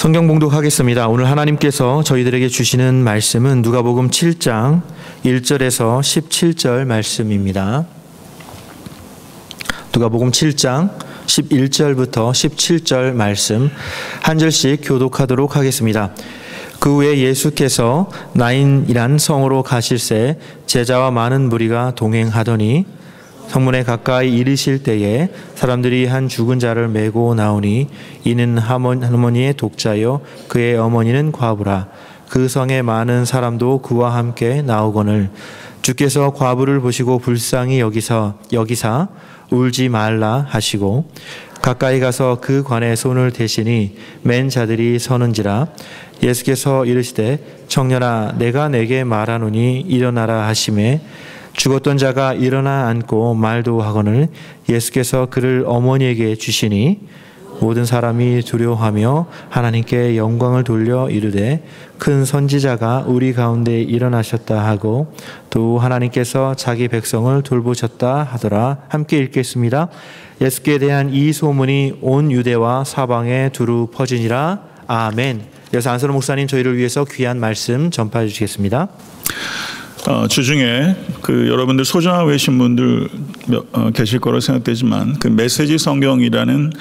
성경 봉독하겠습니다. 오늘 하나님께서 저희들에게 주시는 말씀은 누가복음 7장 1절에서 17절 말씀입니다. 누가복음 7장 11절부터 17절 말씀 한 절씩 교독하도록 하겠습니다. 그 후에 예수께서 나인이란 성으로 가실새 제자와 많은 무리가 동행하더니 성문에 가까이 이르실 때에 사람들이 한 죽은 자를 메고 나오니 이는 할머니의 독자요 그의 어머니는 과부라. 그 성에 많은 사람도 그와 함께 나오거늘 주께서 과부를 보시고 불쌍히 여기사 울지 말라 하시고 가까이 가서 그 관에 손을 대시니 맨 자들이 서는지라. 예수께서 이르시되 청년아 내가 내게 말하노니 일어나라 하시매 죽었던 자가 일어나 앉고 말도 하거늘 예수께서 그를 어머니에게 주시니 모든 사람이 두려워하며 하나님께 영광을 돌려 이르되 큰 선지자가 우리 가운데 일어나셨다 하고 또 하나님께서 자기 백성을 돌보셨다 하더라. 함께 읽겠습니다. 예수께 대한 이 소문이 온 유대와 사방에 두루 퍼지니라. 아멘. 여기서 안선호 목사님 저희를 위해서 귀한 말씀 전파해 주시겠습니다. 주중에 여러분들 소장하고 계신 분들 계실 거로 생각되지만 그 메시지 성경이라는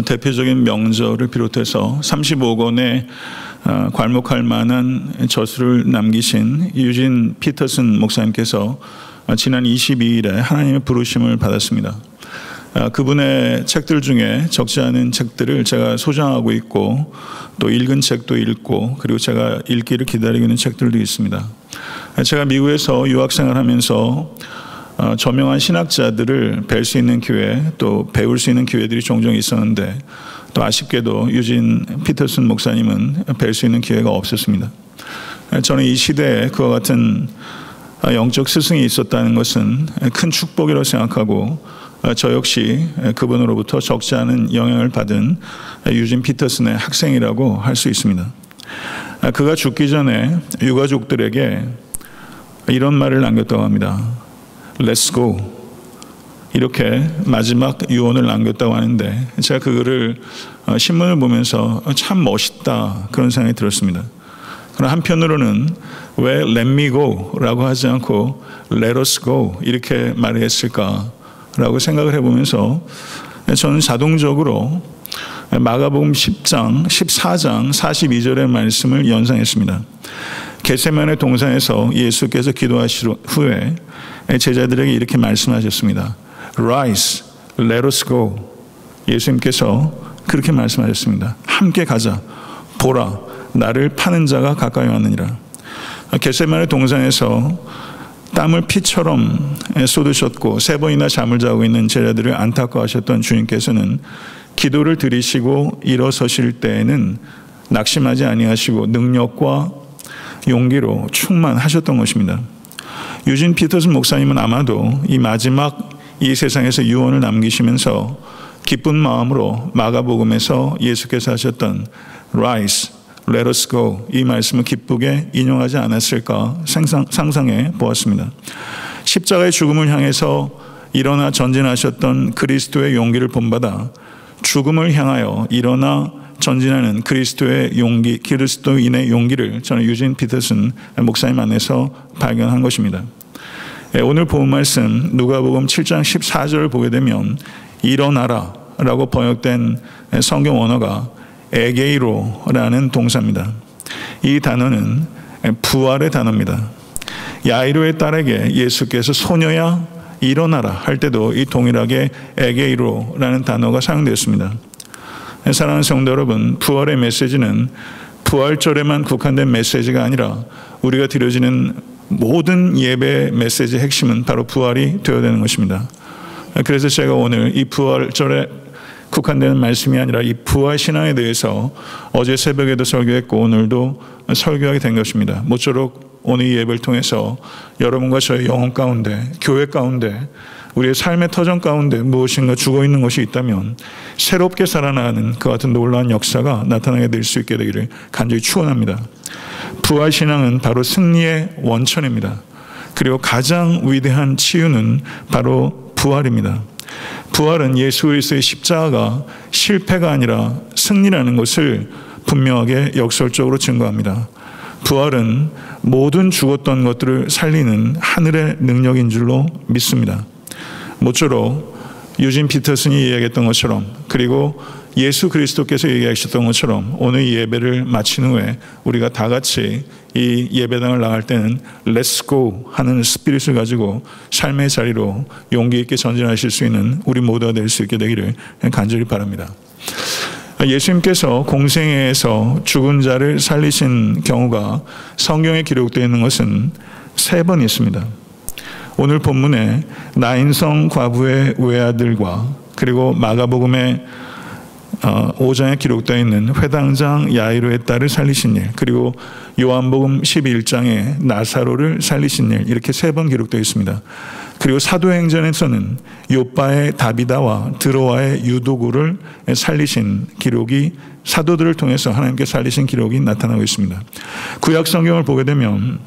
대표적인 명절을 비롯해서 35권의 괄목할 만한 저수를 남기신 유진 피터슨 목사님께서 지난 22일에 하나님의 부르심을 받았습니다. 그분의 책들 중에 적지 않은 책들을 제가 소장하고 있고 또 읽은 책도 읽고 그리고 제가 읽기를 기다리고 있는 책들도 있습니다. 제가 미국에서 유학생활하면서 저명한 신학자들을 뵐 수 있는 기회 또 배울 수 있는 기회들이 종종 있었는데 또 아쉽게도 유진 피터슨 목사님은 뵐 수 있는 기회가 없었습니다. 저는 이 시대에 그와 같은 영적 스승이 있었다는 것은 큰 축복이라고 생각하고 저 역시 그분으로부터 적지 않은 영향을 받은 유진 피터슨의 학생이라고 할 수 있습니다. 그가 죽기 전에 유가족들에게 이런 말을 남겼다고 합니다. Let's go. 이렇게 마지막 유언을 남겼다고 하는데 제가 그거를 신문을 보면서 참 멋있다 그런 생각이 들었습니다. 그러나 한편으로는 왜 Let me go 라고 하지 않고 Let us go 이렇게 말을 했을까 라고 생각을 해보면서 저는 자동적으로 마가복음 10장, 14장 42절의 말씀을 연상했습니다. 겟세마네 동산에서 예수께서 기도하신 후에 제자들에게 이렇게 말씀하셨습니다. Rise, let us go. 예수님께서 그렇게 말씀하셨습니다. 함께 가자. 보라, 나를 파는 자가 가까이 왔느니라. 겟세마네 동산에서 땀을 피처럼 쏟으셨고 3번이나 잠을 자고 있는 제자들을 안타까워하셨던 주님께서는 기도를 드리시고 일어서실 때에는 낙심하지 아니하시고 능력과 용기로 충만하셨던 것입니다. 유진 피터슨 목사님은 아마도 이 마지막 이 세상에서 유언을 남기시면서 기쁜 마음으로 마가복음에서 예수께서 하셨던 Rise, Let us go 이 말씀을 기쁘게 인용하지 않았을까 상상해 보았습니다. 십자가의 죽음을 향해서 일어나 전진하셨던 그리스도의 용기를 본받아 죽음을 향하여 일어나 전진하는 그리스도의 용기, 그리스도인의 용기를 저는 유진 피터슨 목사님 안에서 발견한 것입니다. 오늘 본 말씀 누가복음 7장 14절을 보게 되면 일어나라 라고 번역된 성경 원어가 에게이로라는 동사입니다. 이 단어는 부활의 단어입니다. 야이로의 딸에게 예수께서 소녀야 일어나라 할 때도 이 동일하게 에게이로라는 단어가 사용되었습니다. 사랑하는 성도 여러분, 부활의 메시지는 부활절에만 국한된 메시지가 아니라 우리가 드려지는 모든 예배의 메시지의 핵심은 바로 부활이 되어야 되는 것입니다. 그래서 제가 오늘 이 부활절에 국한되는 말씀이 아니라 이 부활 신앙에 대해서 어제 새벽에도 설교했고 오늘도 설교하게 된 것입니다. 모쪼록 오늘 이 예배를 통해서 여러분과 저의 영혼 가운데, 교회 가운데, 우리의 삶의 터전 가운데 무엇인가 죽어있는 것이 있다면 새롭게 살아나는 그 같은 놀라운 역사가 나타나게 될 수 있게 되기를 간절히 축원합니다. 부활 신앙은 바로 승리의 원천입니다. 그리고 가장 위대한 치유는 바로 부활입니다. 부활은 예수 그리스도의 십자가가 실패가 아니라 승리라는 것을 분명하게 역설적으로 증거합니다. 부활은 모든 죽었던 것들을 살리는 하늘의 능력인 줄로 믿습니다. 모쪼록 유진 피터슨이 이야기했던 것처럼, 그리고 예수 그리스도께서 얘기하셨던 것처럼 오늘 이 예배를 마친 후에 우리가 다 같이 이 예배당을 나갈 때는 Let's go 하는 스피릿을 가지고 삶의 자리로 용기 있게 전진하실 수 있는 우리 모두가 될 수 있게 되기를 간절히 바랍니다. 예수님께서 공생애에서 죽은 자를 살리신 경우가 성경에 기록되어 있는 것은 3번 있습니다. 오늘 본문에 나인성 과부의 외아들과 그리고 마가복음의 5장에 기록되어 있는 회당장 야이로의 딸을 살리신 일, 그리고 요한복음 11장에 나사로를 살리신 일, 이렇게 3번 기록되어 있습니다. 그리고 사도행전에서는 요빠의 다비다와 드로아의 유도구를 살리신 기록이, 사도들을 통해서 하나님께 살리신 기록이 나타나고 있습니다. 구약 성경을 보게 되면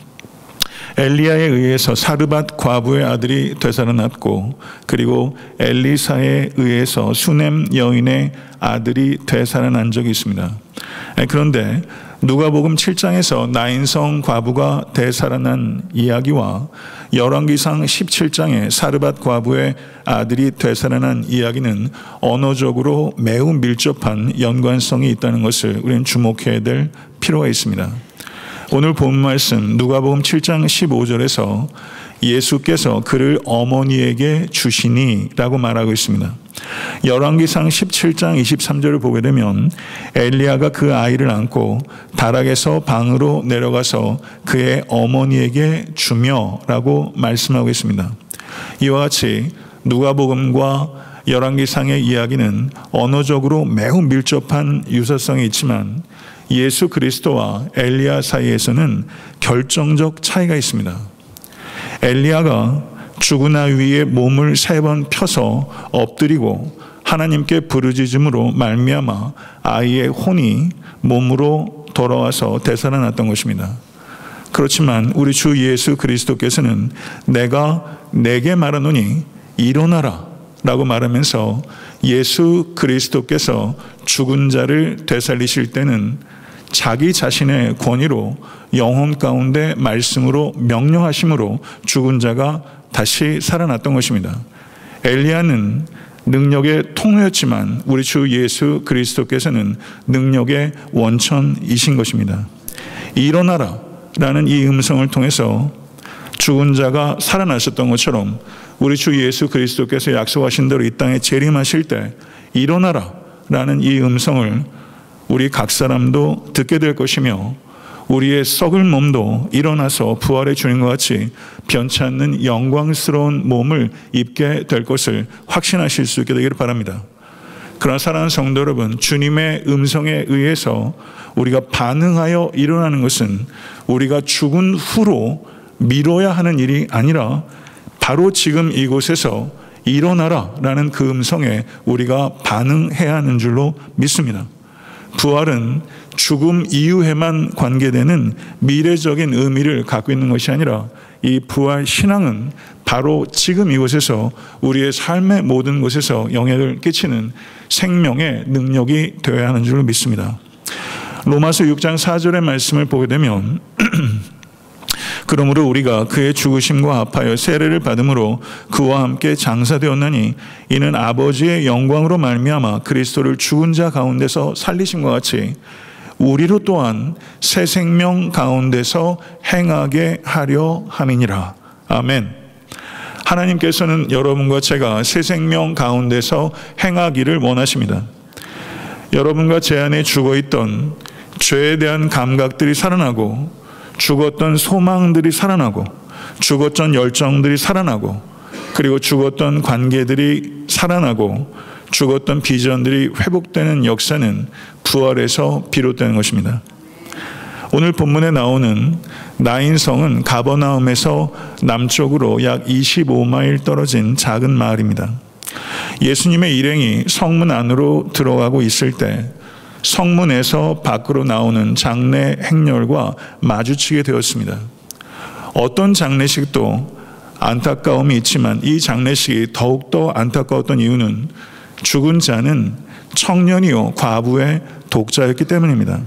엘리야에 의해서 사르밧 과부의 아들이 되살아났고, 그리고 엘리사에 의해서 수넴 여인의 아들이 되살아난 적이 있습니다. 그런데 누가복음 7장에서 나인성 과부가 되살아난 이야기와 열왕기상 17장에 사르밧 과부의 아들이 되살아난 이야기는 언어적으로 매우 밀접한 연관성이 있다는 것을 우리는 주목해야 될 필요가 있습니다. 오늘 본 말씀 누가복음 7장 15절에서 예수께서 그를 어머니에게 주시니 라고 말하고 있습니다. 열왕기상 17장 23절을 보게 되면 엘리야가 그 아이를 안고 다락에서 방으로 내려가서 그의 어머니에게 주며 라고 말씀하고 있습니다. 이와 같이 누가복음과 열왕기상의 이야기는 언어적으로 매우 밀접한 유사성이 있지만 예수 그리스도와 엘리야 사이에서는 결정적 차이가 있습니다. 엘리야가 죽은 아이 위에 몸을 3번 펴서 엎드리고 하나님께 부르짖음으로 말미암아 아이의 혼이 몸으로 돌아와서 되살아났던 것입니다. 그렇지만 우리 주 예수 그리스도께서는 내가 내게 말하노니 일어나라 라고 말하면서 예수 그리스도께서 죽은 자를 되살리실 때는 자기 자신의 권위로 영혼 가운데 말씀으로 명령하심으로 죽은 자가 다시 살아났던 것입니다. 엘리야는 능력의 통로였지만 우리 주 예수 그리스도께서는 능력의 원천이신 것입니다. 일어나라 라는 이 음성을 통해서 죽은 자가 살아나셨던 것처럼 우리 주 예수 그리스도께서 약속하신 대로 이 땅에 재림하실 때 일어나라 라는 이 음성을 우리 각 사람도 듣게 될 것이며 우리의 썩을 몸도 일어나서 부활의 주님과 같이 변치 않는 영광스러운 몸을 입게 될 것을 확신하실 수 있게 되기를 바랍니다. 그러나 사랑하는 성도 여러분, 주님의 음성에 의해서 우리가 반응하여 일어나는 것은 우리가 죽은 후로 미뤄야 하는 일이 아니라 바로 지금 이곳에서 일어나라 라는 그 음성에 우리가 반응해야 하는 줄로 믿습니다. 부활은 죽음 이후에만 관계되는 미래적인 의미를 갖고 있는 것이 아니라 이 부활 신앙은 바로 지금 이곳에서 우리의 삶의 모든 곳에서 영향을 끼치는 생명의 능력이 되어야 하는 줄로 믿습니다. 로마서 6장 4절의 말씀을 보게 되면 그러므로 우리가 그의 죽으심과 합하여 세례를 받음으로 그와 함께 장사되었나니 이는 아버지의 영광으로 말미암아 그리스도를 죽은 자 가운데서 살리심과 같이 우리로 또한 새 생명 가운데서 행하게 하려 함이니라. 아멘. 하나님께서는 여러분과 제가 새 생명 가운데서 행하기를 원하십니다. 여러분과 제 안에 죽어있던 죄에 대한 감각들이 살아나고 죽었던 소망들이 살아나고 죽었던 열정들이 살아나고 그리고 죽었던 관계들이 살아나고 죽었던 비전들이 회복되는 역사는 부활에서 비롯되는 것입니다. 오늘 본문에 나오는 나인성은 가버나움에서 남쪽으로 약 25마일 떨어진 작은 마을입니다. 예수님의 일행이 성문 안으로 들어가고 있을 때 성문에서 밖으로 나오는 장례 행렬과 마주치게 되었습니다. 어떤 장례식도 안타까움이 있지만 이 장례식이 더욱더 안타까웠던 이유는 죽은 자는 청년이요 과부의 독자였기 때문입니다.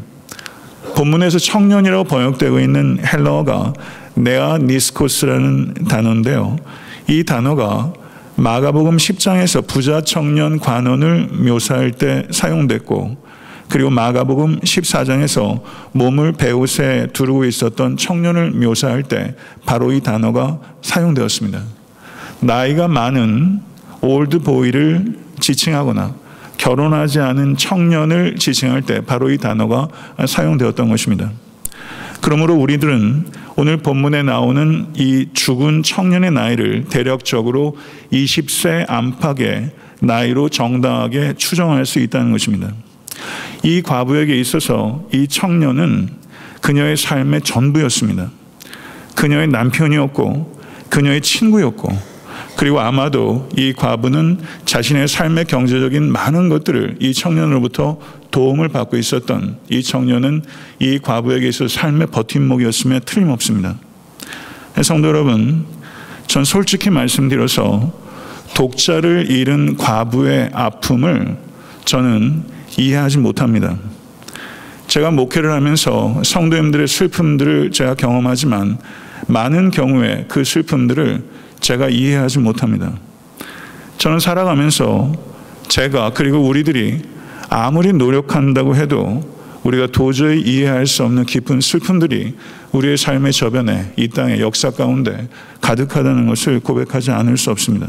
본문에서 청년이라고 번역되고 있는 헬라어가 네아니스코스라는 단어인데요. 이 단어가 마가복음 10장에서 부자 청년 관원을 묘사할 때 사용됐고, 그리고 마가복음 14장에서 몸을 베옷에 두르고 있었던 청년을 묘사할 때 바로 이 단어가 사용되었습니다. 나이가 많은 올드보이를 지칭하거나 결혼하지 않은 청년을 지칭할 때 바로 이 단어가 사용되었던 것입니다. 그러므로 우리들은 오늘 본문에 나오는 이 죽은 청년의 나이를 대략적으로 20세 안팎의 나이로 정당하게 추정할 수 있다는 것입니다. 이 과부에게 있어서 이 청년은 그녀의 삶의 전부였습니다. 그녀의 남편이었고 그녀의 친구였고, 그리고 아마도 이 과부는 자신의 삶의 경제적인 많은 것들을 이 청년으로부터 도움을 받고 있었던, 이 청년은 이 과부에게 있어서 삶의 버팀목이었으며 틀림없습니다. 성도 여러분, 전 솔직히 말씀드려서 독자를 잃은 과부의 아픔을 저는 이해하지 못합니다. 제가 목회를 하면서 성도님들의 슬픔들을 제가 경험하지만 많은 경우에 그 슬픔들을 제가 이해하지 못합니다. 저는 살아가면서 제가 그리고 우리들이 아무리 노력한다고 해도 우리가 도저히 이해할 수 없는 깊은 슬픔들이 우리의 삶의 저변에, 이 땅의 역사 가운데 가득하다는 것을 고백하지 않을 수 없습니다.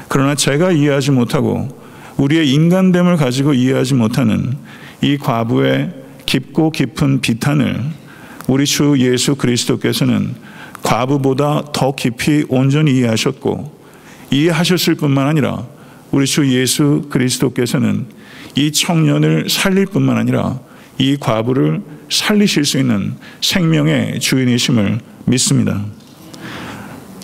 그러나 제가 이해하지 못하고 우리의 인간됨을 가지고 이해하지 못하는 이 과부의 깊고 깊은 비탄을 우리 주 예수 그리스도께서는 과부보다 더 깊이 온전히 이해하셨고, 이해하셨을 뿐만 아니라 우리 주 예수 그리스도께서는 이 청년을 살릴 뿐만 아니라 이 과부를 살리실 수 있는 생명의 주인이심을 믿습니다.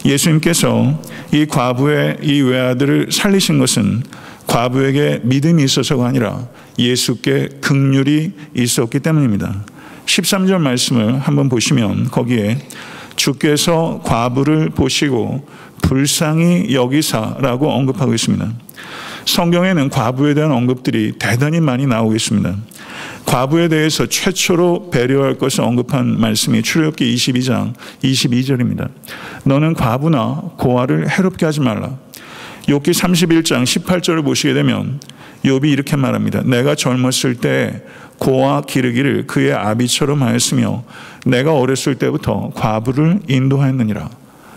예수님께서 이 과부의 이 외아들을 살리신 것은 과부에게 믿음이 있어서가 아니라 예수께 긍휼이 있었기 때문입니다. 13절 말씀을 한번 보시면 거기에 주께서 과부를 보시고 불쌍히 여기사라고 언급하고 있습니다. 성경에는 과부에 대한 언급들이 대단히 많이 나오고 있습니다. 과부에 대해서 최초로 배려할 것을 언급한 말씀이 출애굽기 22장 22절입니다. 너는 과부나 고아를 해롭게 하지 말라. 욥기 31장 18절을 보시게 되면 욥이 이렇게 말합니다. 내가 젊었을 때 고아 기르기를 그의 아비처럼 하였으며 내가 어렸을 때부터 과부를 인도하였느니라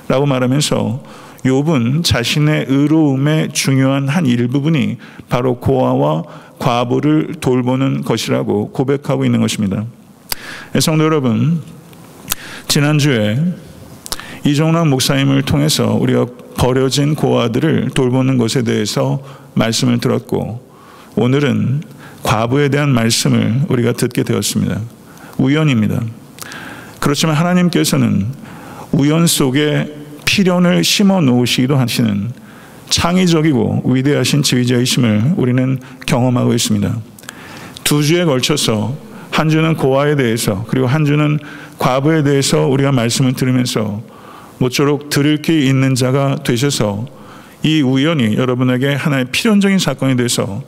라고 말하면서 욥은 자신의 의로움의 중요한 한 일부분이 바로 고아와 과부를 돌보는 것이라고 고백하고 있는 것입니다. 성도 여러분, 지난주에 이종락 목사님을 통해서 우리가 버려진 고아들을 돌보는 것에 대해서 말씀을 들었고, 오늘은 과부에 대한 말씀을 우리가 듣게 되었습니다. 우연입니다. 그렇지만 하나님께서는 우연 속에 필연을 심어 놓으시기도 하시는 창의적이고 위대하신 지휘자이심을 우리는 경험하고 있습니다. 2주에 걸쳐서 한 주는 고아에 대해서, 그리고 한 주는 과부에 대해서 우리가 말씀을 들으면서 모쪼록 들을 게 있는 자가 되셔서 이 우연이 여러분에게 하나의 필연적인 사건이 돼서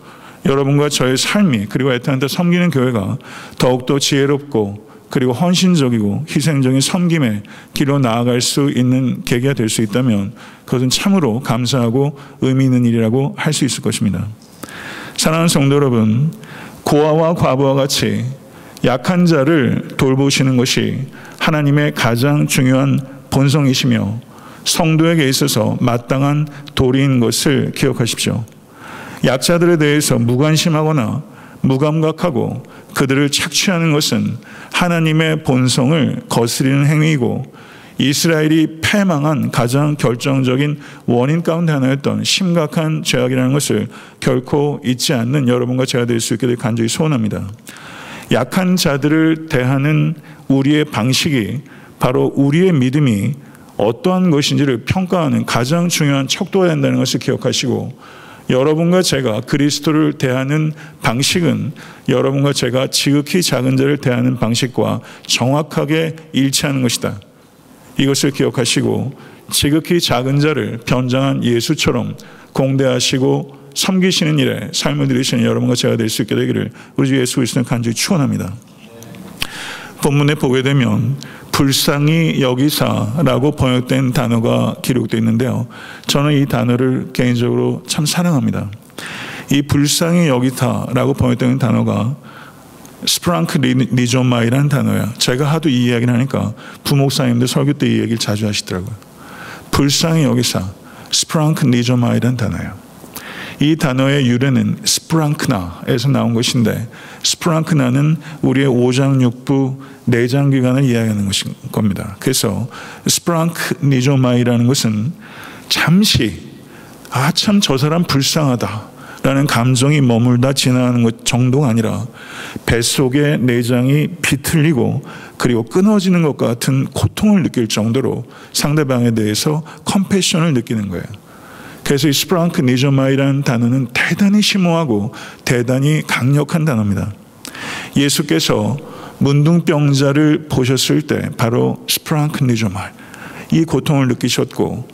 여러분과 저의 삶이, 그리고 애타한테 섬기는 교회가 더욱더 지혜롭고 그리고 헌신적이고 희생적인 섬김의 길로 나아갈 수 있는 계기가 될 수 있다면 그것은 참으로 감사하고 의미 있는 일이라고 할 수 있을 것입니다. 사랑하는 성도 여러분, 고아와 과부와 같이 약한 자를 돌보시는 것이 하나님의 가장 중요한 본성이시며 성도에게 있어서 마땅한 도리인 것을 기억하십시오. 약자들에 대해서 무관심하거나 무감각하고 그들을 착취하는 것은 하나님의 본성을 거스리는 행위이고 이스라엘이 패망한 가장 결정적인 원인 가운데 하나였던 심각한 죄악이라는 것을 결코 잊지 않는 여러분과 제가 될 수 있게 될 간절히 소원합니다. 약한 자들을 대하는 우리의 방식이 바로 우리의 믿음이 어떠한 것인지를 평가하는 가장 중요한 척도가 된다는 것을 기억하시고, 여러분과 제가 그리스도를 대하는 방식은 여러분과 제가 지극히 작은 자를 대하는 방식과 정확하게 일치하는 것이다. 이것을 기억하시고 지극히 작은 자를 변장한 예수처럼 공대하시고 섬기시는 일에 삶을 들이시는 여러분과 제가 될 수 있게 되기를 우리 주 예수 그리스도는 간절히 축원합니다. 본문에 보게 되면 불쌍히 여기사라고 번역된 단어가 기록되어 있는데요. 저는 이 단어를 개인적으로 참 사랑합니다. 이 불쌍히 여기사라고 번역된 단어가 스프랑크 리조마이라는 단어야. 제가 하도 이 이야기를 하니까 부목사님들 설교 때 이 얘기를 자주 하시더라고요. 불쌍히 여기사, 스프랑크 리조마이라는 단어예요. 이 단어의 유래는 스프랑크나에서 나온 것인데, 스프랑크나는 우리의 오장육부 내장기관을 이야기하는 겁니다. 그래서 스프랑크 니조마이라는 것은 잠시 참 저 사람 불쌍하다 라는 감정이 머물다 지나가는 것 정도가 아니라 뱃속의 내장이 비틀리고 그리고 끊어지는 것과 같은 고통을 느낄 정도로 상대방에 대해서 컴패션을 느끼는 거예요. 그래서 이 스프랑크 니조마이라는 단어는 대단히 심오하고 대단히 강력한 단어입니다. 예수께서 문둥병자를 보셨을 때 바로 스프랑크 니조마이, 이 고통을 느끼셨고,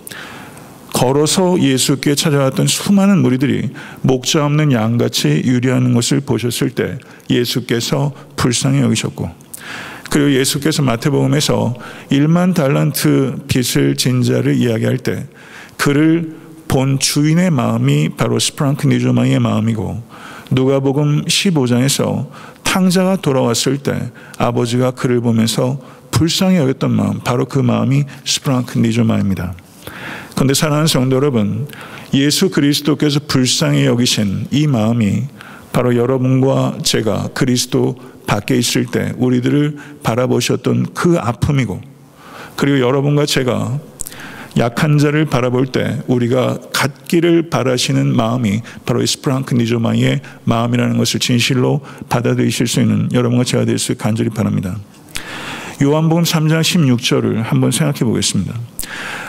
걸어서 예수께 찾아왔던 수많은 무리들이 목자 없는 양같이 유리하는 것을 보셨을 때 예수께서 불쌍히 여기셨고, 그리고 예수께서 마태복음에서 1만 달란트 빚을 진 자를 이야기할 때 그를 본 주인의 마음이 바로 스프랑크 니조마이의 마음이고, 누가복음 15장에서 탕자가 돌아왔을 때 아버지가 그를 보면서 불쌍히 여겼던 마음, 바로 그 마음이 스프랑크 니조마입니다. 그런데 사랑하는 성도 여러분, 예수 그리스도께서 불쌍히 여기신 이 마음이 바로 여러분과 제가 그리스도 밖에 있을 때 우리들을 바라보셨던 그 아픔이고, 그리고 여러분과 제가 약한 자를 바라볼 때 우리가 갖기를 바라시는 마음이 바로 이 스프랑크 니조마이의 마음이라는 것을 진실로 받아들이실 수 있는 여러분과 제가 될 수 있게 간절히 바랍니다. 요한복음 3장 16절을 한번 생각해 보겠습니다.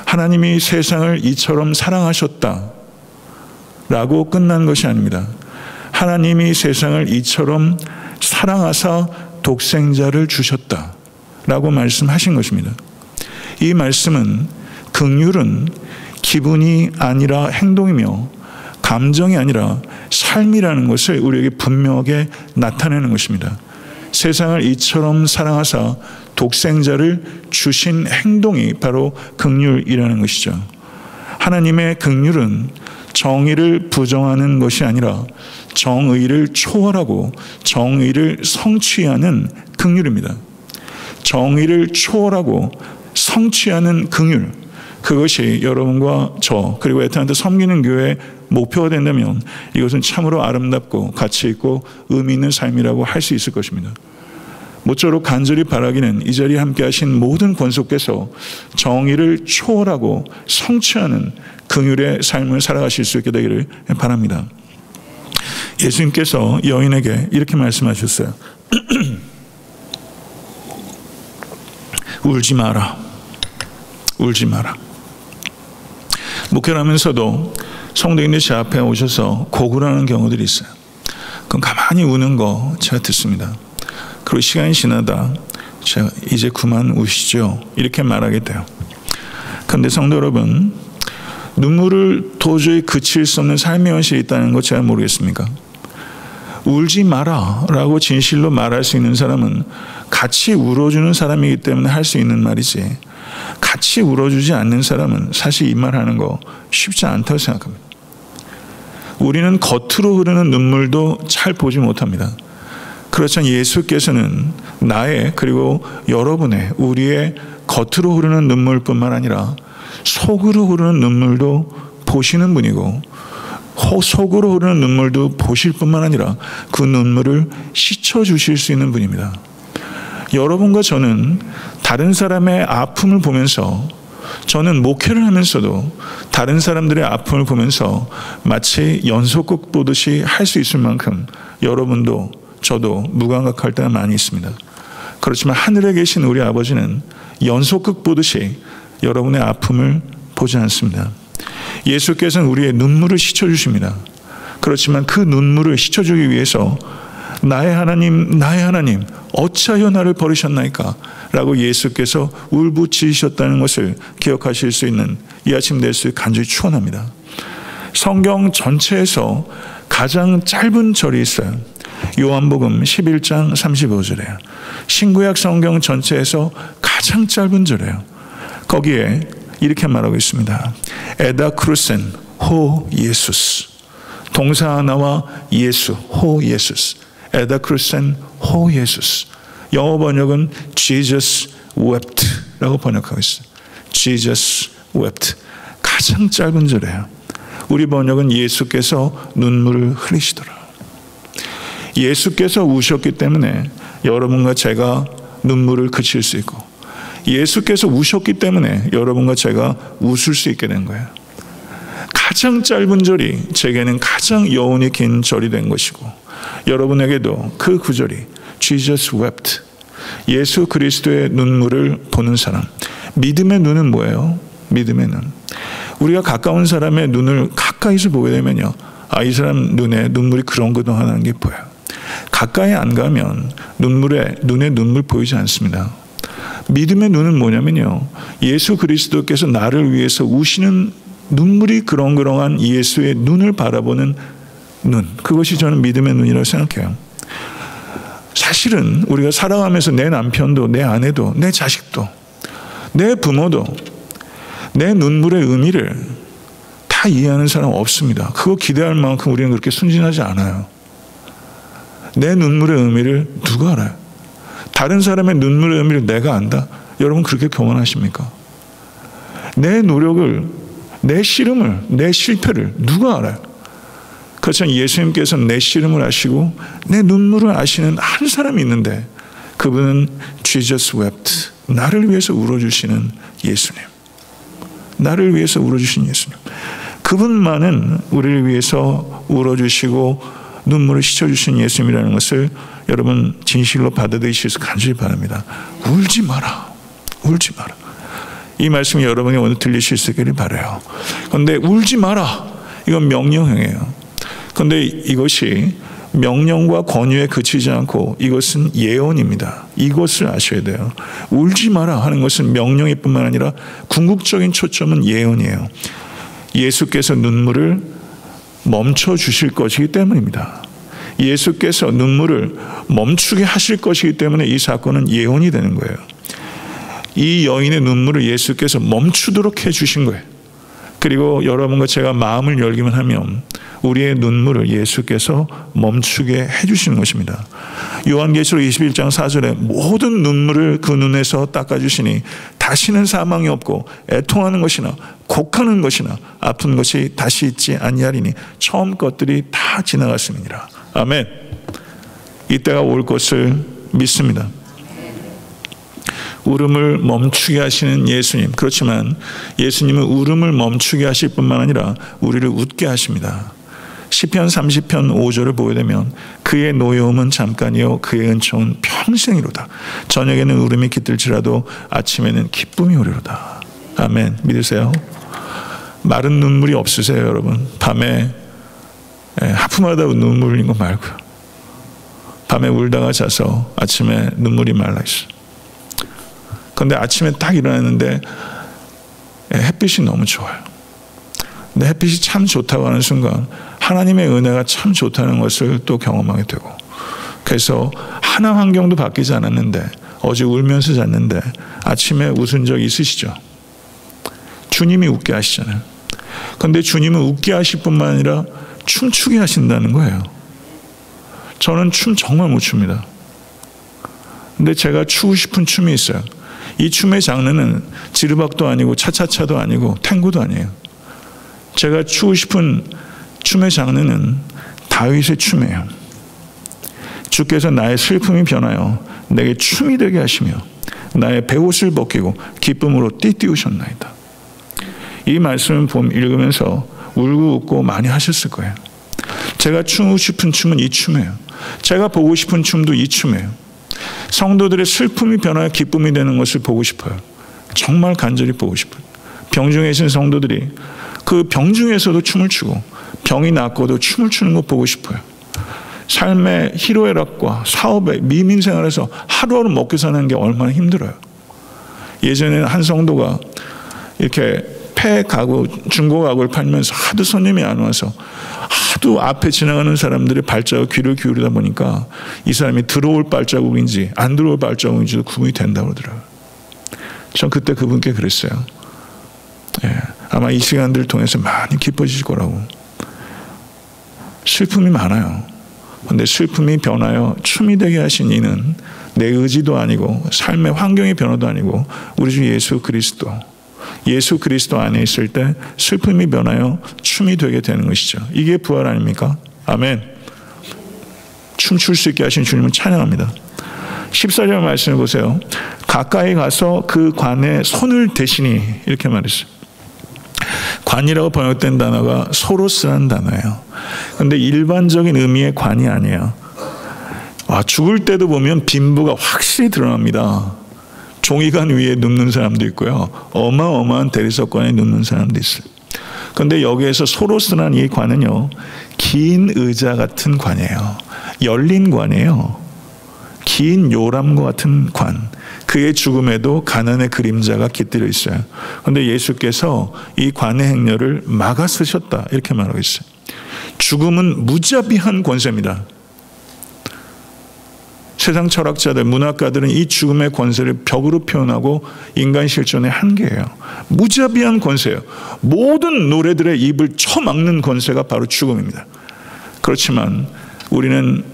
하나님이 세상을 이처럼 사랑하셨다 라고 끝난 것이 아닙니다. 하나님이 세상을 이처럼 사랑하사 독생자를 주셨다 라고 말씀하신 것입니다. 이 말씀은 긍휼은 기분이 아니라 행동이며 감정이 아니라 삶이라는 것을 우리에게 분명하게 나타내는 것입니다. 세상을 이처럼 사랑하사 독생자를 주신 행동이 바로 긍휼이라는 것이죠. 하나님의 긍휼은 정의를 부정하는 것이 아니라 정의를 초월하고 정의를 성취하는 긍휼입니다. 정의를 초월하고 성취하는 긍휼, 그것이 여러분과 저 그리고 에탄한테 섬기는 교회의 목표가 된다면 이것은 참으로 아름답고 가치 있고 의미 있는 삶이라고 할 수 있을 것입니다. 모쪼록 간절히 바라기는 이 자리에 함께 하신 모든 권속께서 정의를 초월하고 성취하는 긍휼의 삶을 살아가실 수 있게 되기를 바랍니다. 예수님께서 여인에게 이렇게 말씀하셨어요. 울지 마라. 울지 마라. 목회를 하면서도 성도인들이 제 앞에 오셔서 고구려하는 경우들이 있어요. 그럼 가만히 우는 거 제가 듣습니다. 그리고 시간이 지나다 제가 이제 그만 우시죠 이렇게 말하게 돼요. 그런데 성도 여러분, 눈물을 도저히 그칠 수 없는 삶의 현실이 있다는 거 제가 모르겠습니까? 울지 마라 라고 진실로 말할 수 있는 사람은 같이 울어주는 사람이기 때문에 할 수 있는 말이지, 같이 울어주지 않는 사람은 사실 이 말하는 거 쉽지 않다고 생각합니다. 우리는 겉으로 흐르는 눈물도 잘 보지 못합니다. 그렇지만 예수께서는 나의 그리고 여러분의 우리의 겉으로 흐르는 눈물뿐만 아니라 속으로 흐르는 눈물도 보시는 분이고, 속으로 흐르는 눈물도 보실 뿐만 아니라 그 눈물을 씻어주실 수 있는 분입니다. 여러분과 저는 다른 사람의 아픔을 보면서, 저는 목회를 하면서도 다른 사람들의 아픔을 보면서 마치 연속극 보듯이 할 수 있을 만큼 여러분도 저도 무감각할 때가 많이 있습니다. 그렇지만 하늘에 계신 우리 아버지는 연속극 보듯이 여러분의 아픔을 보지 않습니다. 예수께서는 우리의 눈물을 씻어주십니다. 그렇지만 그 눈물을 씻어주기 위해서 나의 하나님, 나의 하나님, 어찌하여 나를 버리셨나이까? 라고 예수께서 울부짖으셨다는 것을 기억하실 수 있는 이 아침 될 수 간절히 축원합니다. 성경 전체에서 가장 짧은 절이 있어요. 요한복음 11장 35절이에요. 신구약 성경 전체에서 가장 짧은 절이에요. 거기에 이렇게 말하고 있습니다. 에다 크루센 호 예수스. 동사 하나와 예수, 호 예수스. 에다 크루센 호 예수스. 영어 번역은 Jesus wept 라고 번역하고 있어요. Jesus wept. 가장 짧은 절이에요. 우리 번역은 예수께서 눈물을 흘리시더라. 예수께서 우셨기 때문에 여러분과 제가 눈물을 그칠 수 있고, 예수께서 우셨기 때문에 여러분과 제가 웃을 수 있게 된 거예요. 가장 짧은 절이 제게는 가장 여운이 긴 절이 된 것이고, 여러분에게도 그 구절이 Jesus wept. 예수 그리스도의 눈물을 보는 사람. 믿음의 눈은 뭐예요? 믿음의 눈. 우리가 가까운 사람의 눈을 가까이서 보게 되면요, 이 사람 눈에 눈물이 그렁그렁하는 게 보여요. 가까이 안 가면 눈에 눈물 보이지 않습니다. 믿음의 눈은 뭐냐면요, 예수 그리스도께서 나를 위해서 우시는 눈물이 그렁그렁한 예수의 눈을 바라보는 눈. 그것이 저는 믿음의 눈이라고 생각해요. 사실은 우리가 살아가면서 내 남편도, 내 아내도, 내 자식도, 내 부모도 내 눈물의 의미를 다 이해하는 사람 없습니다. 그거 기대할 만큼 우리는 그렇게 순진하지 않아요. 내 눈물의 의미를 누가 알아요? 다른 사람의 눈물의 의미를 내가 안다? 여러분 그렇게 교만하십니까? 내 노력을, 내 씨름을, 내 실패를 누가 알아요? 그렇지만 예수님께서 내 씨름을 아시고 내 눈물을 아시는 한 사람이 있는데, 그분은 Jesus wept. 나를 위해서 울어주시는 예수님. 나를 위해서 울어주신 예수님. 그분만은 우리를 위해서 울어주시고 눈물을 씻어주신 예수님이라는 것을 여러분 진실로 받아들이시길 간절히 바랍니다. 울지 마라. 울지 마라. 이 말씀이 여러분이 오늘 들리실 수 있기를 바라요. 그런데 울지 마라. 이건 명령형이에요. 그런데 이것이 명령과 권유에 그치지 않고 이것은 예언입니다. 이것을 아셔야 돼요. 울지 마라 하는 것은 명령일 뿐만 아니라 궁극적인 초점은 예언이에요. 예수께서 눈물을 멈춰 주실 것이기 때문입니다. 예수께서 눈물을 멈추게 하실 것이기 때문에 이 사건은 예언이 되는 거예요. 이 여인의 눈물을 예수께서 멈추도록 해주신 거예요. 그리고 여러분과 제가 마음을 열기만 하면 우리의 눈물을 예수께서 멈추게 해주시는 것입니다. 요한계시록 21장 4절에 모든 눈물을 그 눈에서 닦아주시니 다시는 사망이 없고 애통하는 것이나 곡하는 것이나 아픈 것이 다시 있지 아니하리니 처음 것들이 다 지나갔음이니라. 아멘. 이때가 올 것을 믿습니다. 울음을 멈추게 하시는 예수님. 그렇지만 예수님은 울음을 멈추게 하실 뿐만 아니라 우리를 웃게 하십니다. 시편 30편 5절을 보게 되면 그의 노여움은 잠깐이요 그의 은총은 평생이로다. 저녁에는 울음이 깃들지라도 아침에는 기쁨이 오리로다. 아멘. 믿으세요? 마른 눈물이 없으세요 여러분? 밤에 하품하다가 눈물 흘린 거 말고요. 밤에 울다가 자서 아침에 눈물이 말라 있어요. 그런데 아침에 딱 일어났는데 햇빛이 너무 좋아요. 근데 햇빛이 참 좋다고 하는 순간 하나님의 은혜가 참 좋다는 것을 또 경험하게 되고, 그래서 하나 환경도 바뀌지 않았는데 어제 울면서 잤는데 아침에 웃은 적 있으시죠? 주님이 웃게 하시잖아요. 그런데 주님은 웃게 하실 뿐만 아니라 춤추게 하신다는 거예요. 저는 춤 정말 못 춥니다. 근데 제가 추고 싶은 춤이 있어요. 이 춤의 장르는 지르박도 아니고 차차차도 아니고 탱고도 아니에요. 제가 추고 싶은 춤의 장르는 다윗의 춤이에요. 주께서 나의 슬픔이 변하여 내게 춤이 되게 하시며 나의 베옷을 벗기고 기쁨으로 띠띠우셨나이다. 이 말씀을 읽으면서 울고 웃고 많이 하셨을 거예요. 제가 추고 싶은 춤은 이 춤이에요. 제가 보고 싶은 춤도 이 춤이에요. 성도들의 슬픔이 변하여 기쁨이 되는 것을 보고 싶어요. 정말 간절히 보고 싶어요. 병중에 계신 성도들이 그 병 중에서도 춤을 추고 병이 낫고도 춤을 추는 거 보고 싶어요. 삶의 희로애락과 사업의 미민생활에서 하루하루 먹고 사는 게 얼마나 힘들어요. 예전에는 한 성도가 이렇게 폐 가구, 중고 가구를 팔면서 하도 손님이 안 와서 하도 앞에 지나가는 사람들의 발자국 귀를 기울이다 보니까 이 사람이 들어올 발자국인지 안 들어올 발자국인지도 구분이 된다고 그러더라고요. 전 그때 그분께 그랬어요. 예, 아마 이 시간들을 통해서 많이 기뻐지실 거라고. 슬픔이 많아요. 그런데 슬픔이 변하여 춤이 되게 하신 이는 내 의지도 아니고 삶의 환경의 변화도 아니고 우리 주 예수 그리스도 안에 있을 때 슬픔이 변하여 춤이 되게 되는 것이죠. 이게 부활 아닙니까? 아멘. 춤출 수 있게 하신 주님을 찬양합니다. 14절 말씀을 보세요. 가까이 가서 그 관에 손을 대시니 이렇게 말했어요. 관이라고 번역된 단어가 소로스라는 단어예요. 그런데 일반적인 의미의 관이 아니에요. 죽을 때도 보면 빈부가 확실히 드러납니다. 종이관 위에 눕는 사람도 있고요. 어마어마한 대리석관에 눕는 사람도 있어요. 그런데 여기에서 소로스라는 이 관은요, 긴 의자 같은 관이에요. 열린 관이에요. 긴 요람과 같은 관. 그의 죽음에도 가난의 그림자가 깃들어 있어요. 그런데 예수께서 이 관의 행렬을 막아서셨다 이렇게 말하고 있어요. 죽음은 무자비한 권세입니다. 세상 철학자들, 문학가들은 이 죽음의 권세를 벽으로 표현하고 인간 실존의 한계예요. 무자비한 권세예요. 모든 노래들의 입을 쳐막는 권세가 바로 죽음입니다. 그렇지만 우리는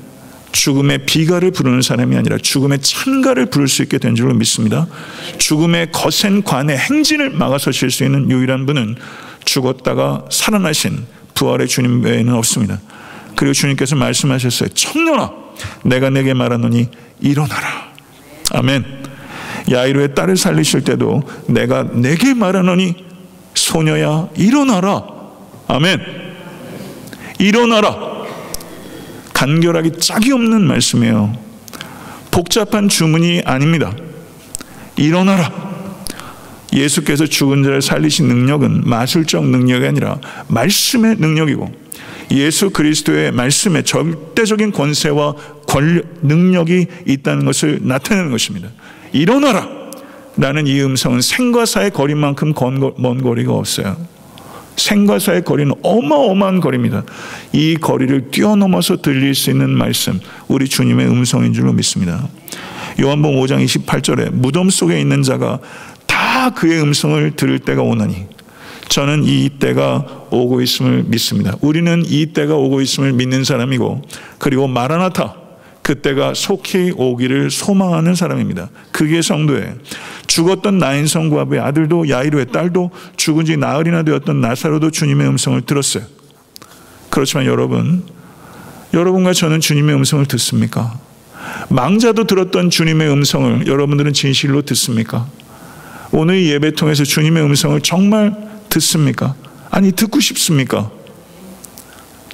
죽음의 비가를 부르는 사람이 아니라 죽음의 찬가를 부를 수 있게 된 줄로 믿습니다. 죽음의 거센 관의 행진을 막아서실 수 있는 유일한 분은 죽었다가 살아나신 부활의 주님 외에는 없습니다. 그리고 주님께서 말씀하셨어요. 청년아, 내가 내게 말하노니 일어나라. 아멘. 야이로의 딸을 살리실 때도 내가 내게 말하노니 소녀야 일어나라. 아멘. 일어나라. 간결하기 짝이 없는 말씀이에요. 복잡한 주문이 아닙니다. 일어나라. 예수께서 죽은 자를 살리신 능력은 마술적 능력이 아니라 말씀의 능력이고 예수 그리스도의 말씀에 절대적인 권세와 능력이 있다는 것을 나타내는 것입니다. 일어나라 라는 이 음성은 생과 사의 거리만큼 먼 거리가 없어요. 생과 사의 거리는 어마어마한 거리입니다. 이 거리를 뛰어넘어서 들릴 수 있는 말씀, 우리 주님의 음성인 줄로 믿습니다. 요한복음 5장 28절에 무덤 속에 있는 자가 다 그의 음성을 들을 때가 오나니 저는 이 때가 오고 있음을 믿습니다. 우리는 이 때가 오고 있음을 믿는 사람이고 그리고 마라나타, 그때가 속히 오기를 소망하는 사람입니다. 그게 성도예요. 죽었던 나인 성구합의 아들도 야이로의 딸도 죽은 지 나흘이나 되었던 나사로도 주님의 음성을 들었어요. 그렇지만 여러분과 저는 주님의 음성을 듣습니까? 망자도 들었던 주님의 음성을 여러분들은 진실로 듣습니까? 오늘 이 예배 통해서 주님의 음성을 정말 듣습니까? 아니, 듣고 싶습니까?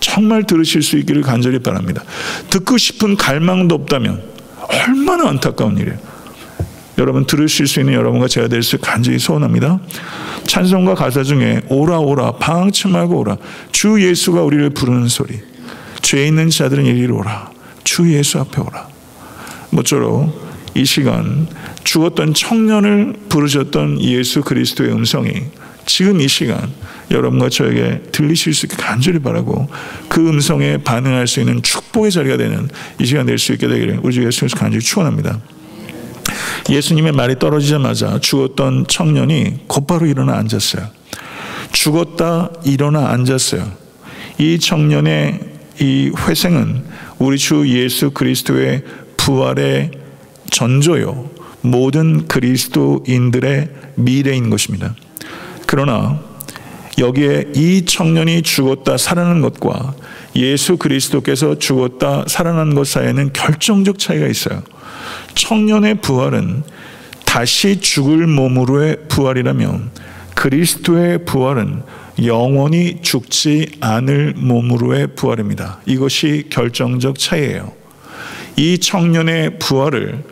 정말 들으실 수 있기를 간절히 바랍니다. 듣고 싶은 갈망도 없다면 얼마나 안타까운 일이에요. 여러분, 들으실 수 있는 여러분과 제가 될 수 간절히 소원합니다. 찬송가 가사 중에 오라 오라 방황치 말고 오라, 주 예수가 우리를 부르는 소리, 죄 있는 자들은 이리로 오라, 주 예수 앞에 오라. 모쪼록 이 시간 죽었던 청년을 부르셨던 예수 그리스도의 음성이 지금 이 시간 여러분과 저에게 들리실 수 있게 간절히 바라고 그 음성에 반응할 수 있는 축복의 자리가 되는 이 시간 될 수 있게 되기를 우리 주 예수 그리스도 간절히 축원합니다. 예수님의 말이 떨어지자마자 죽었던 청년이 곧바로 일어나 앉았어요. 죽었다 일어나 앉았어요. 이 청년의 이 회생은 우리 주 예수 그리스도의 부활의 전조요, 모든 그리스도인들의 미래인 것입니다. 그러나 여기에 이 청년이 죽었다 살아난 것과 예수 그리스도께서 죽었다 살아난 것 사이에는 결정적 차이가 있어요. 청년의 부활은 다시 죽을 몸으로의 부활이라면 그리스도의 부활은 영원히 죽지 않을 몸으로의 부활입니다. 이것이 결정적 차이예요. 이 청년의 부활의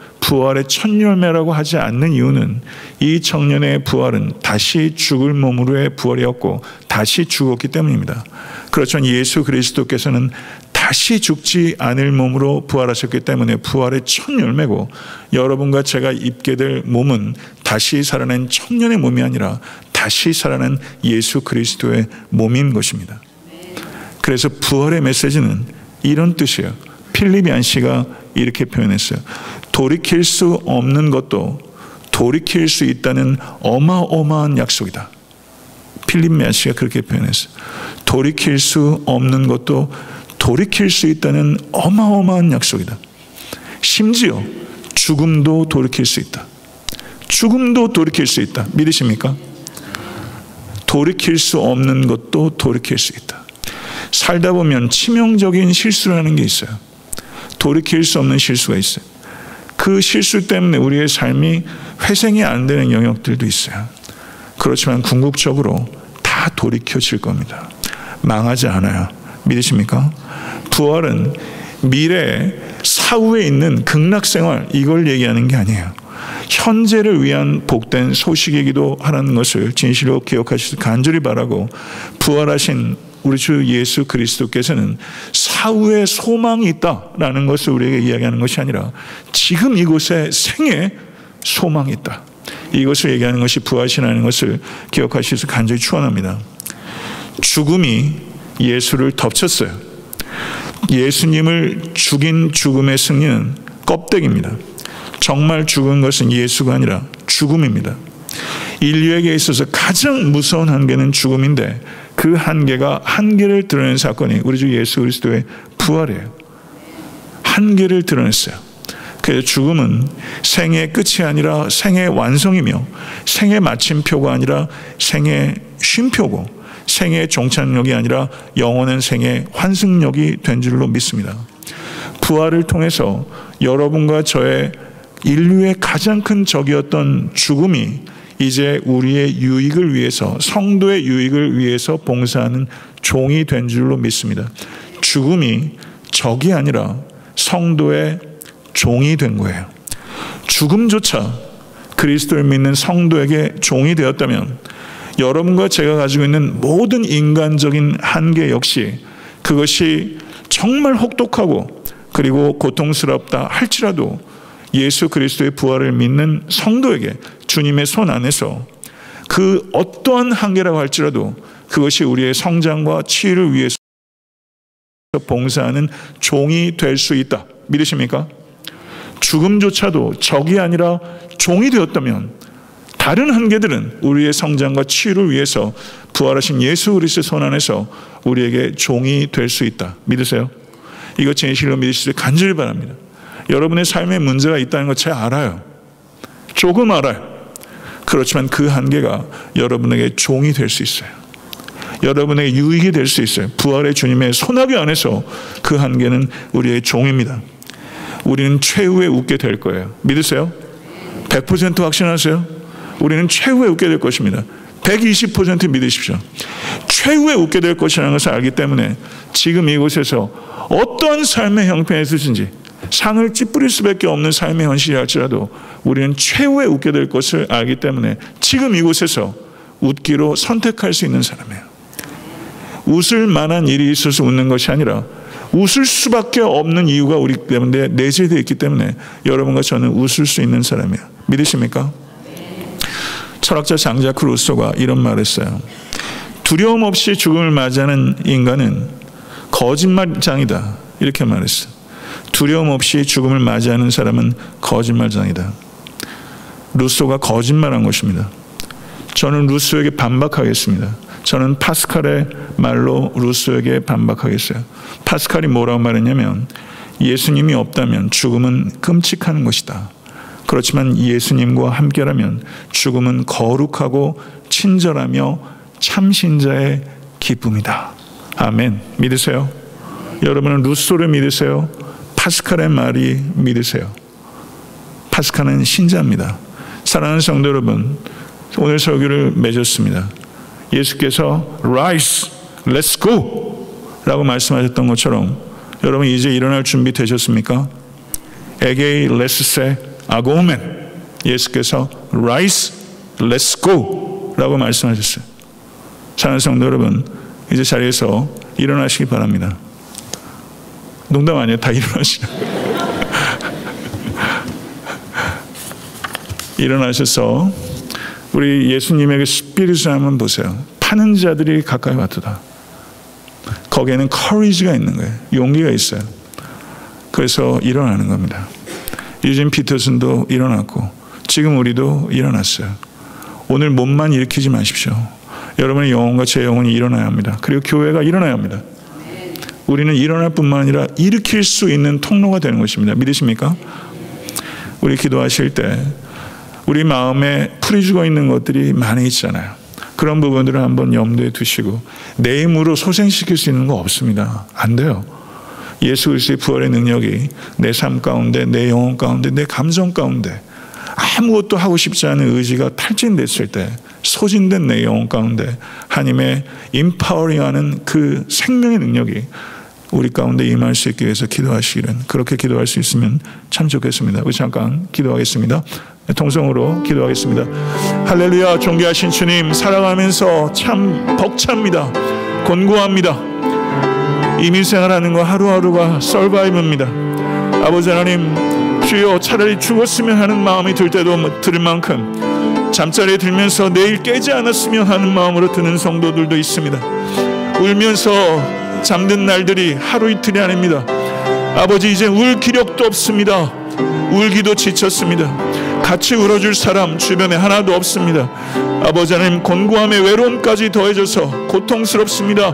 첫 열매라고 하지 않는 이유는 이 청년의 부활은 다시 죽을 몸으로의 부활이었고 다시 죽었기 때문입니다. 그렇지만 예수 그리스도께서는 다시 죽지 않을 몸으로 부활하셨기 때문에 부활의 첫 열매고, 여러분과 제가 입게 될 몸은 다시 살아낸 청년의 몸이 아니라 다시 살아난 예수 그리스도의 몸인 것입니다. 그래서 부활의 메시지는 이런 뜻이에요. 필립 얀시가 이렇게 표현했어요. 돌이킬 수 없는 것도 돌이킬 수 있다는 어마어마한 약속이다. 필립 얀시가 그렇게 표현했어요. 돌이킬 수 없는 것도 돌이킬 수 있다는 어마어마한 약속이다. 심지어 죽음도 돌이킬 수 있다. 죽음도 돌이킬 수 있다. 믿으십니까? 돌이킬 수 없는 것도 돌이킬 수 있다. 살다 보면 치명적인 실수를 하는 게 있어요. 돌이킬 수 없는 실수가 있어요. 그 실수 때문에 우리의 삶이 회생이 안 되는 영역들도 있어요. 그렇지만 궁극적으로 다 돌이켜질 겁니다. 망하지 않아요. 믿으십니까? 부활은 미래에 사후에 있는 극락생활, 이걸 얘기하는 게 아니에요. 현재를 위한 복된 소식이기도 하라는 것을 진실로 기억하시길 간절히 바라고, 부활하신 우리 주 예수 그리스도께서는 사후에 소망이 있다라는 것을 우리에게 이야기하는 것이 아니라 지금 이곳에 생에 소망이 있다, 이것을 얘기하는 것이 부활이라는 것을 기억하시길 간절히 축원합니다. 죽음이 예수를 덮쳤어요. 예수님을 죽인 죽음의 승리는 껍데기입니다. 정말 죽은 것은 예수가 아니라 죽음입니다. 인류에게 있어서 가장 무서운 한계는 죽음인데, 그 한계를 드러낸 사건이 우리 주 예수 그리스도의 부활이에요. 한계를 드러냈어요. 그래서 죽음은 생의 끝이 아니라 생의 완성이며, 생의 마침표가 아니라 생의 쉼표고, 생의 종착역이 아니라 영원한 생의 환승역이 된 줄로 믿습니다. 부활을 통해서 여러분과 저의 인류의 가장 큰 적이었던 죽음이 이제 우리의 유익을 위해서, 성도의 유익을 위해서 봉사하는 종이 된 줄로 믿습니다. 죽음이 적이 아니라 성도의 종이 된 거예요. 죽음조차 그리스도를 믿는 성도에게 종이 되었다면, 여러분과 제가 가지고 있는 모든 인간적인 한계 역시 그것이 정말 혹독하고 그리고 고통스럽다 할지라도 예수 그리스도의 부활을 믿는 성도에게 주님의 손 안에서 그 어떠한 한계라고 할지라도 그것이 우리의 성장과 치유를 위해서 봉사하는 종이 될 수 있다. 믿으십니까? 죽음조차도 적이 아니라 종이 되었다면 다른 한계들은 우리의 성장과 치유를 위해서 부활하신 예수 그리스도의 손 안에서 우리에게 종이 될 수 있다. 믿으세요? 이것 진실로 믿으시길 간절히 바랍니다. 여러분의 삶에 문제가 있다는 거 잘 알아요. 조금 알아요. 그렇지만 그 한계가 여러분에게 종이 될 수 있어요. 여러분에게 유익이 될 수 있어요. 부활의 주님의 손아귀 안에서 그 한계는 우리의 종입니다. 우리는 최후에 웃게 될 거예요. 믿으세요? 100% 확신하세요? 우리는 최후에 웃게 될 것입니다. 120% 믿으십시오. 최후에 웃게 될 것이라는 것을 알기 때문에 지금 이곳에서 어떠한 삶의 형편에 있으신지 상을 찌푸릴 수밖에 없는 삶의 현실이 할지라도 우리는 최후에 웃게 될 것을 알기 때문에 지금 이곳에서 웃기로 선택할 수 있는 사람이에요. 웃을 만한 일이 있어서 웃는 것이 아니라 웃을 수밖에 없는 이유가 우리 때문에 내재되어 있기 때문에 여러분과 저는 웃을 수 있는 사람이에요. 믿으십니까? 철학자 장자크 루소가 이런 말을 했어요. 두려움 없이 죽음을 맞이하는 인간은 거짓말장이다. 이렇게 말했어요. 두려움 없이 죽음을 맞이하는 사람은 거짓말장이다. 루소가 거짓말한 것입니다. 저는 루소에게 반박하겠습니다. 저는 파스칼의 말로 루소에게 반박하겠어요. 파스칼이 뭐라고 말했냐면, 예수님이 없다면 죽음은 끔찍한 것이다. 그렇지만 예수님과 함께라면 죽음은 거룩하고 친절하며 참신자의 기쁨이다. 아멘. 믿으세요? 여러분은 루소를 믿으세요? 파스칼의 말이 믿으세요? 파스칼은 신자입니다. 사랑하는 성도 여러분, 오늘 설교를 맺었습니다. 예수께서 Rise, let's go 라고 말씀하셨던 것처럼 여러분 이제 일어날 준비 되셨습니까? 에게이 레스세 아고멘. 예수께서 Rise, let's go 라고 말씀하셨어요. 사랑하는 성도 여러분, 이제 자리에서 일어나시기 바랍니다. 농담 아니에요. 다 일어나시죠. 일어나셔서 우리 예수님에게 스피릿을 한번 보세요. 파는 자들이 가까이 왔도다. 거기에는 커리지가 있는 거예요. 용기가 있어요. 그래서 일어나는 겁니다. 유진 피터슨도 일어났고 지금 우리도 일어났어요. 오늘 몸만 일으키지 마십시오. 여러분의 영혼과 제 영혼이 일어나야 합니다. 그리고 교회가 일어나야 합니다. 우리는 일어날 뿐만 아니라 일으킬 수 있는 통로가 되는 것입니다. 믿으십니까? 우리 기도하실 때 우리 마음에 풀이 죽어 있는 것들이 많이 있잖아요. 그런 부분들을 한번 염두에 두시고 내 힘으로 소생시킬 수 있는 거 없습니다. 안 돼요. 예수 그리스도의 부활의 능력이 내 삶 가운데, 내 영혼 가운데, 내 감정 가운데 아무것도 하고 싶지 않은 의지가 탈진됐을 때 소진된 내 영혼 가운데 하나님의 임파워링하는 그 생명의 능력이 우리 가운데 임할 수 있기 위해서 기도하시기를, 그렇게 기도할 수 있으면 참 좋겠습니다. 우리 잠깐 기도하겠습니다. 통성으로 기도하겠습니다. 할렐루야. 존귀하신 주님, 살아가면서 참 벅찹니다. 곤고합니다. 이민생활하는 거 하루하루가 서바이브입니다. 아버지 하나님, 주여 차라리 죽었으면 하는 마음이 들 때도 들 만큼 잠자리에 들면서 내일 깨지 않았으면 하는 마음으로 드는 성도들도 있습니다. 울면서 잠든 날들이 하루 이틀이 아닙니다. 아버지, 이제 울 기력도 없습니다. 울기도 지쳤습니다. 같이 울어줄 사람 주변에 하나도 없습니다. 아버지 하나님, 곤고함에 외로움까지 더해져서 고통스럽습니다.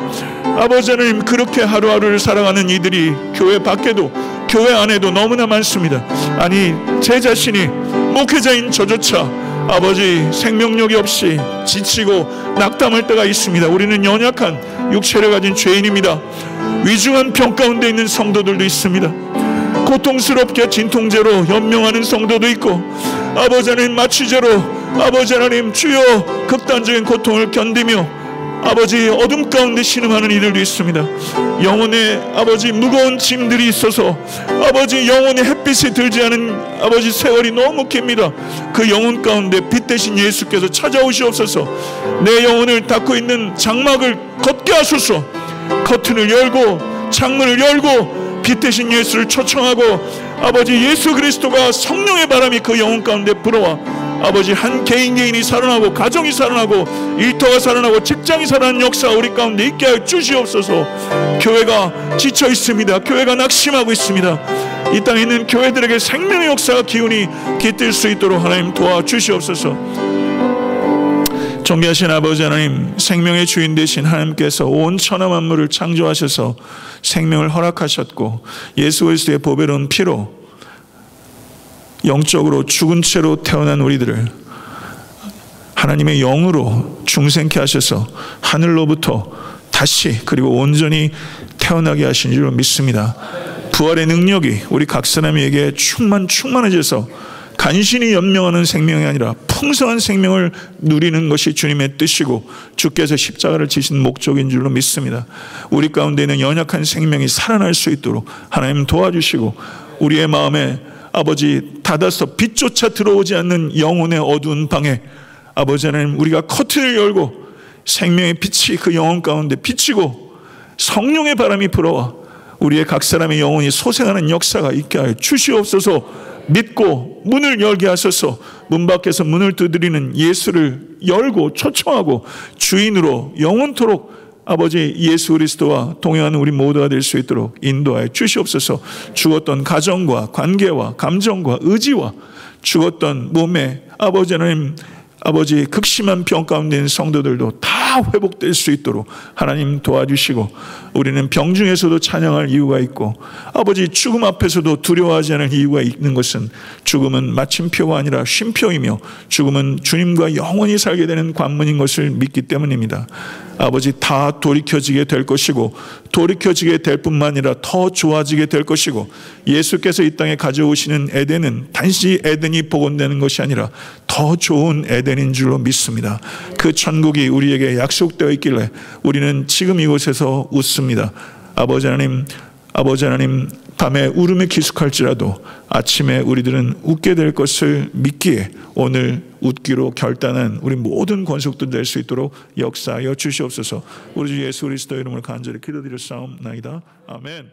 아버지 하나님, 그렇게 하루하루를 살아가는 이들이 교회 밖에도 교회 안에도 너무나 많습니다. 아니, 제 자신이 목회자인 저조차 아버지 생명력이 없이 지치고 낙담할 때가 있습니다. 우리는 연약한 육체를 가진 죄인입니다. 위중한 병 가운데 있는 성도들도 있습니다. 고통스럽게 진통제로 연명하는 성도도 있고, 아버지 하나님 마취제로 아버지 하나님 주여 극단적인 고통을 견디며 아버지 어둠 가운데 신음하는 이들도 있습니다. 영혼에 아버지 무거운 짐들이 있어서 아버지 영혼의 햇빛이 들지 않은 아버지 세월이 너무 깁니다. 그 영혼 가운데 빛 대신 예수께서 찾아오시옵소서. 내 영혼을 닫고 있는 장막을 걷게 하소서. 커튼을 열고 창문을 열고 빛 대신 예수를 초청하고 아버지 예수 그리스도가 성령의 바람이 그 영혼 가운데 불어와 아버지 한 개인이 살아나고 가정이 살아나고 일터가 살아나고 직장이 살아나는 역사 우리 가운데 있게 하여 주시옵소서. 교회가 지쳐 있습니다. 교회가 낙심하고 있습니다. 이 땅에 있는 교회들에게 생명의 역사가 기운이 깃들 수 있도록 하나님 도와주시옵소서. 존귀하신 아버지 하나님, 생명의 주인 되신 하나님께서 온 천하 만물을 창조하셔서 생명을 허락하셨고 예수 그리스도의 보배로운 피로 영적으로 죽은 채로 태어난 우리들을 하나님의 영으로 중생케 하셔서 하늘로부터 다시 그리고 온전히 태어나게 하신 줄 믿습니다. 부활의 능력이 우리 각 사람에게 충만해져서 간신히 연명하는 생명이 아니라 풍성한 생명을 누리는 것이 주님의 뜻이고 주께서 십자가를 지신 목적인 줄로 믿습니다. 우리 가운데 있는 연약한 생명이 살아날 수 있도록 하나님 도와주시고, 우리의 마음에 아버지 닫아서 빛조차 들어오지 않는 영혼의 어두운 방에 아버지 하나님, 우리가 커튼을 열고 생명의 빛이 그 영혼 가운데 비치고 성령의 바람이 불어와 우리의 각 사람의 영혼이 소생하는 역사가 있게 하여 주시옵소서. 믿고 문을 열게 하소서. 문 밖에서 문을 두드리는 예수를 열고 초청하고 주인으로 영원토록 아버지 예수 그리스도와 동행하는 우리 모두가 될 수 있도록 인도하여 주시옵소서. 죽었던 가정과 관계와 감정과 의지와 죽었던 몸에 아버지 하나님, 아버지 극심한 병 가운데 있는 성도들도 다 회복될 수 있도록 하나님 도와주시고, 우리는 병 중에서도 찬양할 이유가 있고 아버지 죽음 앞에서도 두려워하지 않을 이유가 있는 것은 죽음은 마침표가 아니라 쉼표이며 죽음은 주님과 영원히 살게 되는 관문인 것을 믿기 때문입니다. 아버지, 다 돌이켜지게 될 것이고 돌이켜지게 될 뿐만 아니라 더 좋아지게 될 것이고, 예수께서 이 땅에 가져오시는 에덴은 단지 에덴이 복원되는 것이 아니라 더 좋은 에덴인 줄로 믿습니다. 그 천국이 우리에게 약속되어 있길래 우리는 지금 이곳에서 웃습니다. 아버지 하나님, 밤에 울음이 기숙할지라도 아침에 우리들은 웃게 될 것을 믿기에 오늘 웃기로 결단한 우리 모든 권속들 될 수 있도록 역사하여 주시옵소서. 우리 주 예수 그리스도의 이름으로 간절히 기도드렸사옵나이다. 아멘.